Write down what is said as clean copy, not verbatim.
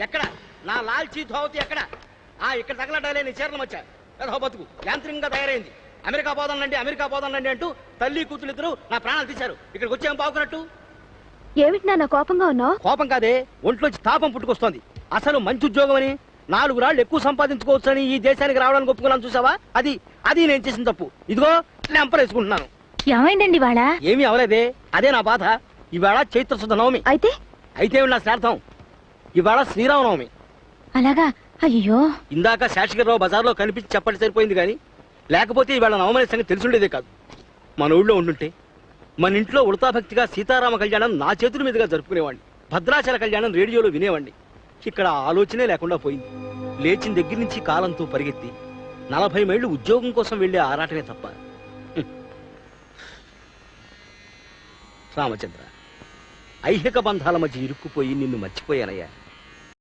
ఎక్కడ నా లాల్చీ ధోవతి ఎక్కడ? ఇక్కడ తగలడాలే నీ చీరలు వచ్చా ఏదో బతుకు యాంత్రికంగా తయారైంది. అమెరికా పోదానండి అమెరికా పోదానండి అంటూ తల్లి కూతురు ఇద్దరు నా ప్రాణాలు తీశారు. ఇక్కడికి వచ్చి ఏం బాగున్నట్టు? ఏమిటి నాన్న కోపంగా ఉన్నావు? కోపం కాదే, ఒంట్లోంచి తాపం పుట్టుకొస్తోంది. అసలు మంచి ఉద్యోగం అని 4 రాళ్ళు ఎక్కువ సంపాదించుకోవచ్చని ఈ దేశానికి రావడానికి ఒప్పుకున్నాను చూసావా? అది నేను చేసిన తప్పు. ఇదిగో లెంపలేసుకుంటున్నాను. ఏమైందండి ఇవాళ? ఏమీ అవలేదే, అదే నా బాధ. ఇవాళ చైత్ర శుద్ధ నవమి. అయితే నా శ్రార్థం. ఇవాళ శ్రీరామనవమి. అలాగా? అయ్యో, ఇందాక శేషగిరిరావు బజార్లో కనిపించి చెప్పండి సరిపోయింది కానీ లేకపోతే ఇవాళ నవమనే సంగతి తెలుసుండేదే కాదు. మన ఊళ్ళో ఉండుంటే మన ఇంట్లో ఉడతాభక్తిగా సీతారామ కళ్యాణం నా చేతుల మీదుగా జరుపుకునేవాడిని. భద్రాచల కళ్యాణం రేడియోలో వినేవాడిని. ఇక్కడ ఆలోచనే లేకుండా పోయింది. లేచిన దగ్గర నుంచి కాలంతో పరిగెత్తి 40 మైళ్ళు ఉద్యోగం కోసం వెళ్లే ఆరాటమే తప్ప. రామచంద్ర, ఐహిక బంధాల మధ్య ఇరుక్కుపోయి నిన్ను మర్చిపోయానయ్యా.